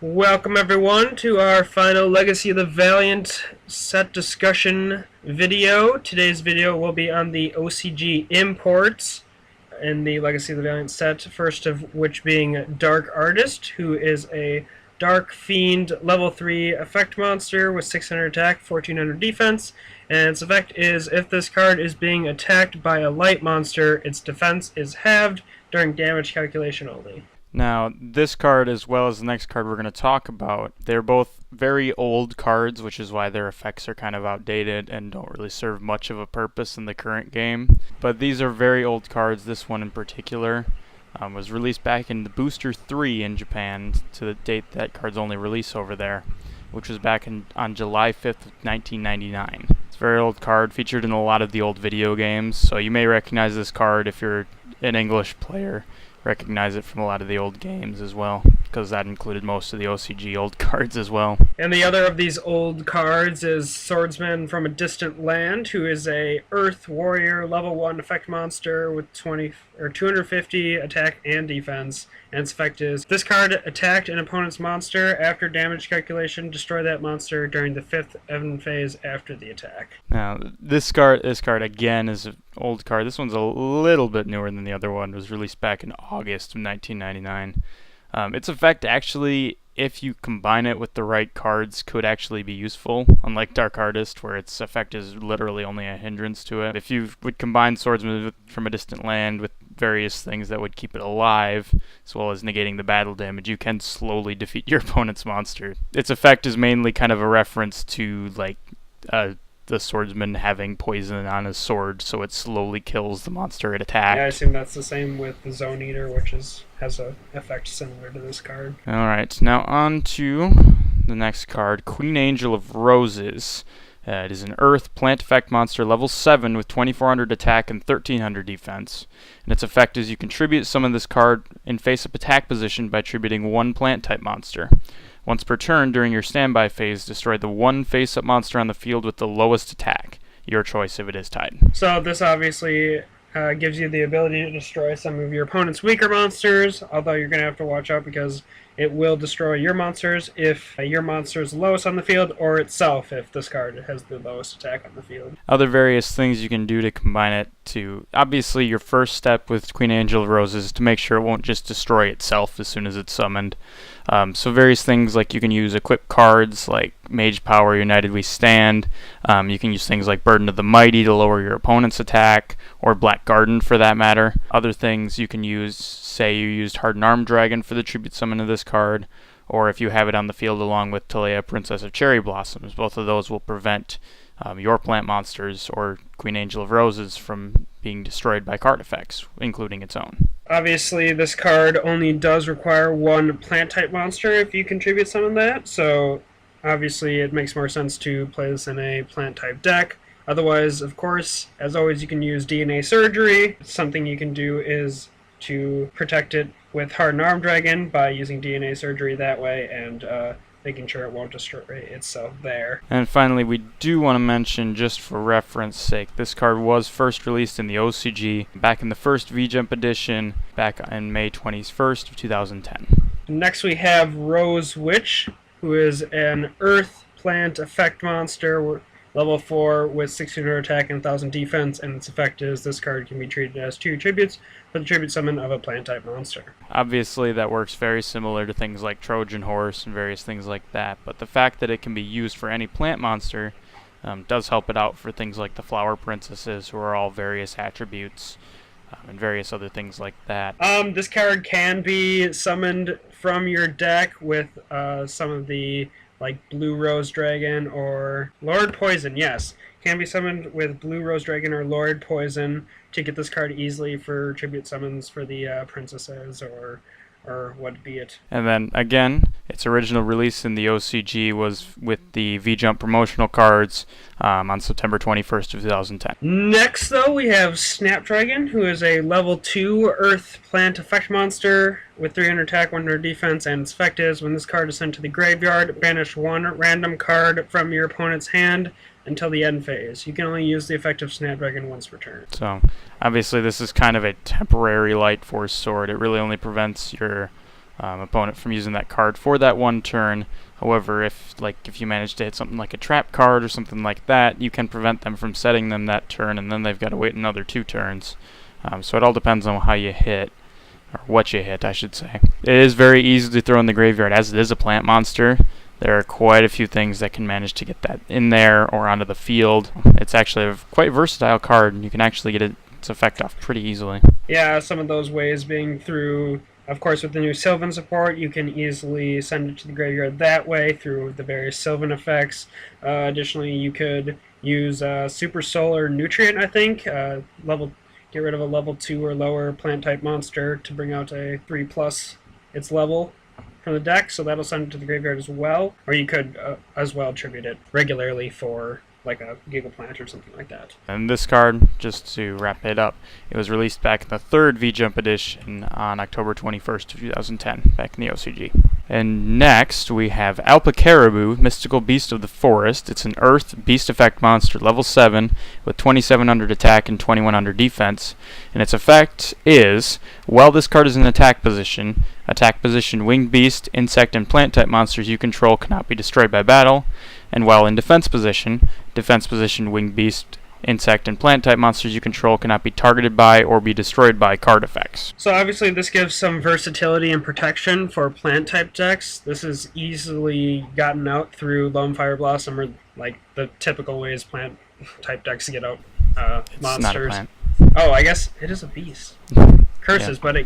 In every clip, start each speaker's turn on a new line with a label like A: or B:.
A: Welcome everyone to our final Legacy of the Valiant set discussion video. Today's video will be on the OCG imports in the Legacy of the Valiant set, first of which being Dark Artist, who is a Dark Fiend level 3 effect monster with 600 attack, 1400 defense, and its effect is if this card is being attacked by a light monster, its defense is halved during damage calculation only.
B: Now, this card, as well as the next card we're going to talk about, they're both very old cards, which is why their effects are kind of outdated and don't really serve much of a purpose in the current game. But these are very old cards. This one in particular was released back in the Booster 3 in Japan, to the date that card's only release over there, which was back on July 5th, 1999. It's a very old card, featured in a lot of the old video games, so you may recognize this card if you're an English player. Recognize it from a lot of the old games as well, because that included most of the OCG old cards as well.
A: And the other of these old cards is Swordsman from a Distant Land, who is a Earth Warrior level 1 effect monster with 250 attack and defense. And its effect is, this card attacked an opponent's monster after damage calculation, destroy that monster during the 5th end phase after the attack.
B: Now, this card again is an old card. This one's a little bit newer than the other one. It was released back in August of 1999. Its effect, actually, if you combine it with the right cards, could actually be useful, unlike Dark Artist, where its effect is literally only a hindrance to it. If you would combine Swordsman from a Distant Land with various things that would keep it alive, as well as negating the battle damage, you can slowly defeat your opponent's monster. Its effect is mainly kind of a reference to, like, the swordsman having poison on his sword, so it slowly kills the monster it attacked.
A: Yeah, I assume that's the same with the Zone Eater, which has an effect similar to this card.
B: Alright, now on to the next card, Queen Angel of Roses. It is an Earth plant effect monster level 7 with 2400 attack and 1300 defense. And its effect is you contribute summon this card in face-up attack position by attributing one plant type monster. Once per turn during your standby phase, destroy the one face-up monster on the field with the lowest attack. Your choice if it is tied.
A: So this obviously gives you the ability to destroy some of your opponent's weaker monsters, although you're going to have to watch out because it will destroy your monsters if your monster is the lowest on the field, or itself if this card has the lowest attack on the field.
B: Other various things you can do to combine it to, obviously your first step with Queen Angel of Roses is to make sure it won't just destroy itself as soon as it's summoned. So various things, like you can use equip cards like Mage Power, United We Stand. You can use things like Burden of the Mighty to lower your opponent's attack, or Black Garden for that matter. Other things you can use, say you used Hardened Arm Dragon for the tribute summon of this card, or if you have it on the field along with Talea, Princess of Cherry Blossoms. Both of those will prevent your plant monsters or Queen Angel of Roses from being destroyed by card effects, including its own.
A: Obviously, this card only does require one plant-type monster if you contribute some of that, so obviously it makes more sense to play this in a plant-type deck. Otherwise, of course, as always, you can use DNA Surgery. Something you can do is to protect it with Hardened Arm Dragon by using DNA Surgery that way, and making sure it won't destroy itself there.
B: And finally, we do want to mention, just for reference sake, this card was first released in the OCG back in the first V-Jump edition back on May 21st of 2010.
A: Next we have Rose Witch, who is an Earth plant effect monster, level 4 with 1600 attack and 1000 defense, and its effect is this card can be treated as 2 tributes for the tribute summon of a plant-type monster.
B: Obviously, that works very similar to things like Trojan Horse and various things like that, but the fact that it can be used for any plant monster does help it out for things like the Flower Princesses, who are all various attributes, and various other things like that.
A: This card can be summoned from your deck with some of the like Blue Rose Dragon or Lord Poison, yes. Can be summoned with Blue Rose Dragon or Lord Poison to get this card easily for tribute summons for the princesses or what be it.
B: And then, again, its original release in the OCG was with the V-Jump promotional cards on September 21st of 2010.
A: Next, though, we have Snapdragon, who is a level 2 Earth plant effect monster with 300 attack, 100 defense, and its effect is when this card is sent to the graveyard, banish one random card from your opponent's hand until the end phase. You can only use the effect of Snapdragon once per turn.
B: So, obviously this is kind of a temporary light force sword. It really only prevents your opponent from using that card for that one turn. However, if you manage to hit something like a trap card or something like that, you can prevent them from setting them that turn, and then they've got to wait another 2 turns. So it all depends on how you hit, or what you hit, I should say. It is very easy to throw in the graveyard, as it is a plant monster. There are quite a few things that can manage to get that in there or onto the field. It's actually a quite versatile card, and you can actually get its effect off pretty easily.
A: Yeah, some of those ways being through, of course, with the new Sylvan support, you can easily send it to the graveyard that way through the various Sylvan effects. Additionally, you could use Super Solar Nutrient, I think, get rid of a level 2 or lower plant type monster to bring out a 3+ its level from the deck, so that'll send it to the graveyard as well. Or you could as well tribute it regularly for like a Giggle Plant or something like that.
B: And this card, just to wrap it up, it was released back in the 3rd V-Jump edition on October 21st, 2010, back in the OCG. And next, we have Alpa Caribou, Mystical Beast of the Forest. It's an Earth Beast Effect monster, level 7, with 2700 attack and 2100 defense. And its effect is, while this card is in attack position, Winged Beast, Insect, and Plant type monsters you control cannot be destroyed by battle. And while in defense position, Winged Beast, Insect, and Plant type monsters you control cannot be targeted by or be destroyed by card effects.
A: So obviously this gives some versatility and protection for plant type decks. This is easily gotten out through Lone Fire Blossom, or like the typical ways plant type decks get out
B: It's
A: monsters.
B: not a plant.
A: Oh, I guess it is a beast. Curses,
B: Yeah.
A: but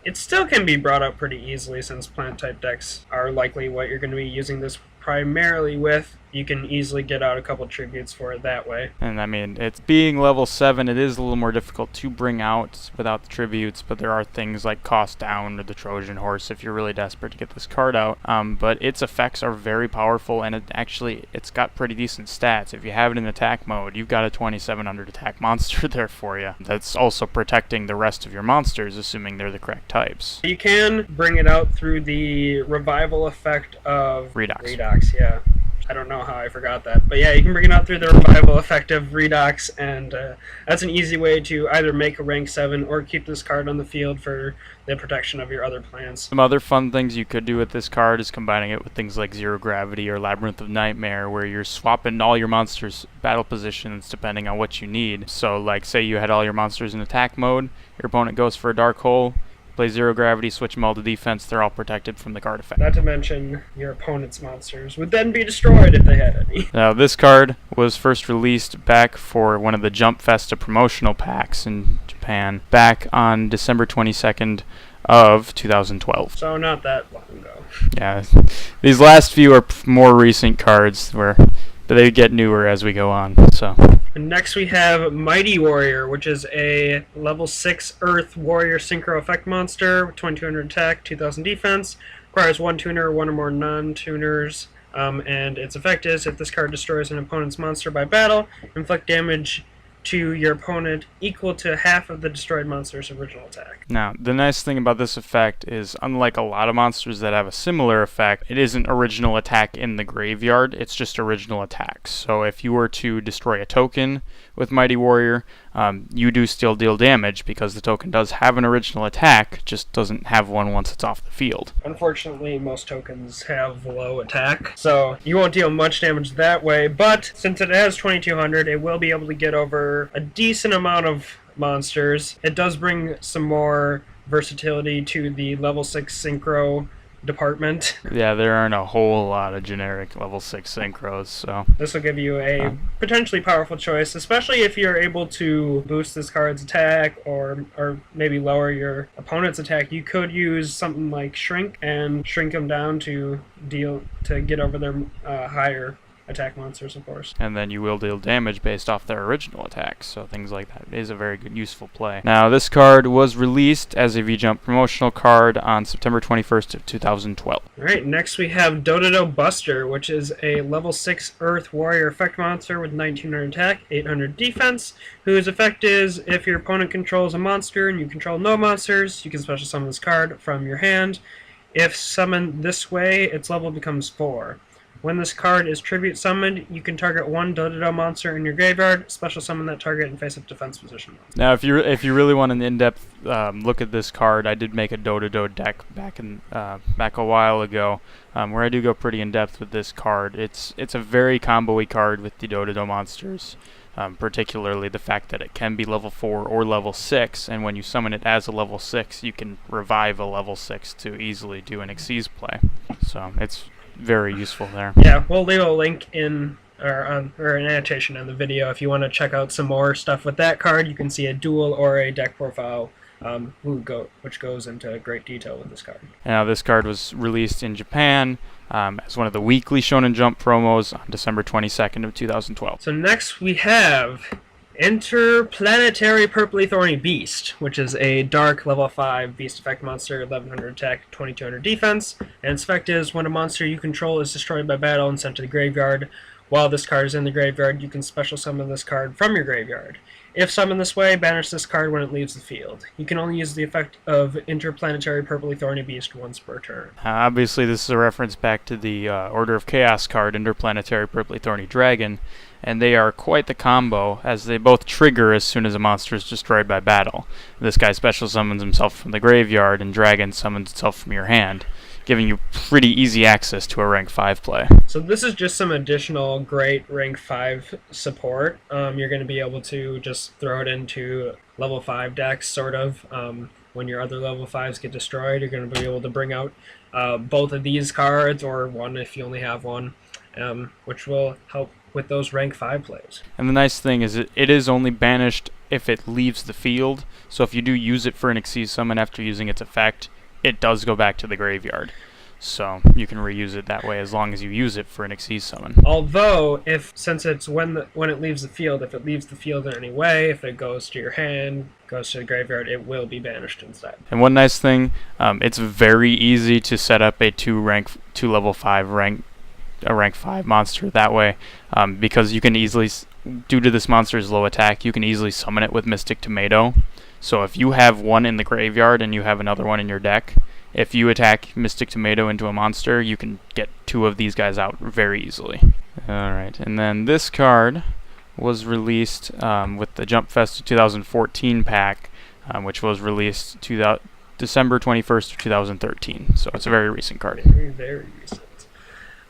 A: it still can be brought up pretty easily, since plant type decks are likely what you're going to be using this primarily with. You can easily get out a couple tributes for it that way.
B: And I mean, it's being level 7, it is a little more difficult to bring out without the tributes, but there are things like Cost Down or the Trojan Horse if you're really desperate to get this card out. But its effects are very powerful, and it's got pretty decent stats. If you have it in attack mode, you've got a 2700 attack monster there for you. That's also protecting the rest of your monsters, assuming they're the correct types.
A: You can bring it out through the revival effect of Redox, yeah. I don't know how I forgot that. But yeah, you can bring it out through the revival effect of Redox, and that's an easy way to either make a rank 7 or keep this card on the field for the protection of your other plants.
B: Some other fun things you could do with this card is combining it with things like Zero Gravity or Labyrinth of Nightmare, where you're swapping all your monsters' battle positions depending on what you need. So like, say you had all your monsters in attack mode, your opponent goes for a Dark Hole, play Zero Gravity, switch them all to defense, they're all protected from the card effect.
A: Not to mention, your opponent's monsters would then be destroyed if they had any.
B: Now, this card was first released back for one of the Jump Festa promotional packs in Japan, back on December 22nd of 2012.
A: So not that long ago.
B: Yeah, these last few are more recent cards, where they get newer as we go on, so...
A: And next we have Mighty Warrior, which is a level 6 Earth Warrior Synchro Effect monster, 2200 attack, 2000 defense, requires 1 tuner, 1 or more non-tuners, and its effect is, if this card destroys an opponent's monster by battle, inflict damage to your opponent equal to half of the destroyed monster's original attack.
B: Now, the nice thing about this effect is, unlike a lot of monsters that have a similar effect, it isn't original attack in the graveyard, it's just original attack. So if you were to destroy a token with Mighty Warrior, you do still deal damage because the token does have an original attack, just doesn't have one once it's off the field.
A: Unfortunately, most tokens have low attack, so you won't deal much damage that way, but since it has 2200, it will be able to get over a decent amount of monsters. It does bring some more versatility to the level 6 synchro department.
B: Yeah, there aren't a whole lot of generic level 6 synchros, so...
A: This will give you a potentially powerful choice, especially if you're able to boost this card's attack or maybe lower your opponent's attack. You could use something like Shrink and shrink them down to get over their higher attack monsters, of course.
B: And then you will deal damage based off their original attacks, so things like that is a very good, useful play. Now, this card was released as a V-Jump promotional card on September 21st of 2012.
A: Alright, next we have Dodo Buster, which is a level 6 Earth Warrior effect monster with 1900 attack, 800 defense, whose effect is, if your opponent controls a monster and you control no monsters, you can special summon this card from your hand. If summoned this way, its level becomes 4. When this card is tribute summoned, you can target one dodo monster in your graveyard, special summon that target, and face up defense position.
B: Now, if you really want an in-depth look at this card, I did make a dodo deck back a while ago, where I do go pretty in-depth with this card. It's a very combo-y card with the dodo monsters. Particularly the fact that it can be level 4 or level 6, and when you summon it as a level 6, you can revive a level 6 to easily do an Xyz play. So it's very useful there.
A: Yeah, we'll leave a link in or an annotation in the video if you want to check out some more stuff with that card. You can see a duel or a deck profile which goes into great detail with this card.
B: Now, this card was released in Japan as one of the weekly Shonen Jump promos on December 22nd of 2012.
A: So next we have Interplanetary Purpley Thorny Beast, which is a dark level 5 beast effect monster, 1100 attack, 2200 defense, and its effect is when a monster you control is destroyed by battle and sent to the graveyard. While this card is in the graveyard, you can special summon this card from your graveyard. If summoned this way, banish this card when it leaves the field. You can only use the effect of Interplanetary Purpley Thorny Beast once per turn.
B: Obviously, this is a reference back to the Order of Chaos card, Interplanetary Purpley Thorny Dragon, and they are quite the combo, as they both trigger as soon as a monster is destroyed by battle. This guy special summons himself from the graveyard, and Dragon summons itself from your hand, giving you pretty easy access to a rank 5 play.
A: So this is just some additional great rank 5 support. You're going to be able to just throw it into level 5 decks, sort of. When your other level 5s get destroyed, you're going to be able to bring out both of these cards, or one if you only have one, which will help with those rank 5 plays.
B: And the nice thing is it is only banished if it leaves the field, so if you do use it for an Xyz summon after using its effect, it does go back to the graveyard. So you can reuse it that way as long as you use it for an Xyz summon.
A: Although, since it's when it leaves the field, if it leaves the field in any way, if it goes to your hand, goes to the graveyard, it will be banished instead.
B: And one nice thing, it's very easy to set up a two level 5 rank 5 monster that way, because you can easily, due to this monster's low attack, you can easily summon it with Mystic Tomato. So if you have one in the graveyard and you have another one in your deck, if you attack Mystic Tomato into a monster, you can get 2 of these guys out very easily. Alright, and then this card was released with the Jump Fest 2014 pack, which was released December 21st of 2013. So it's a very recent card.
A: Very, very recent.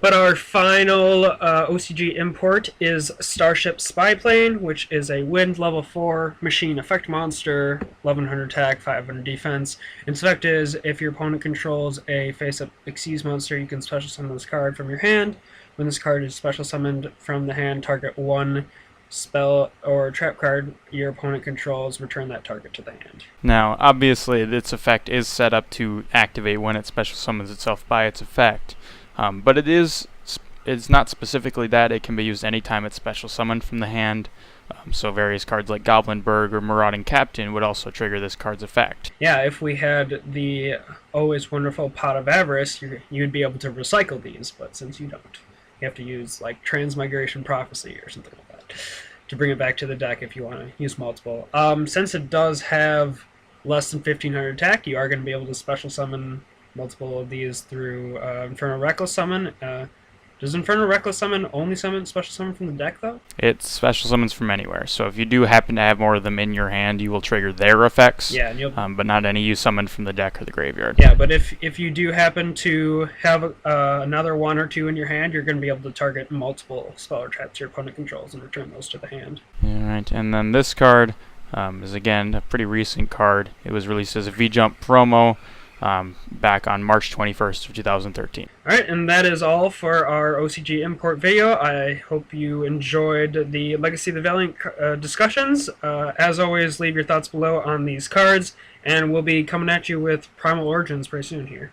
A: But our final OCG import is Starship Spyplane, which is a wind level 4 machine effect monster, 1100 attack, 500 defense. Its effect is if your opponent controls a face-up Xyz monster, you can special summon this card from your hand. When this card is special summoned from the hand, target one spell or trap card your opponent controls, return that target to the hand.
B: Now, obviously, its effect is set up to activate when it special summons itself by its effect. But it's not specifically that. It can be used anytime it's special summoned from the hand. So various cards like Goblinberg or Marauding Captain would also trigger this card's effect.
A: Yeah, if we had the always wonderful Pot of Avarice, you'd be able to recycle these, but since you don't, you have to use like Transmigration Prophecy or something like that to bring it back to the deck if you want to use multiple. Since it does have less than 1500 attack, you are going to be able to special summon multiple of these through Infernal Reckless Summon. Does Infernal Reckless Summon only special summon from the deck, though?
B: It special summons from anywhere. So if you do happen to have more of them in your hand, you will trigger their effects. Yeah, and but not any you summoned from the deck or the graveyard.
A: Yeah, but if you do happen to have another 1 or 2 in your hand, you're going to be able to target multiple spell or traps your opponent controls and return those to the hand.
B: Alright, and then this card is, again, a pretty recent card. It was released as a V-Jump promo back on March 21st of 2013.
A: Alright, and that is all for our OCG import video. I hope you enjoyed the Legacy of the Valiant discussions. As always, leave your thoughts below on these cards, and we'll be coming at you with Primal Origins pretty soon here.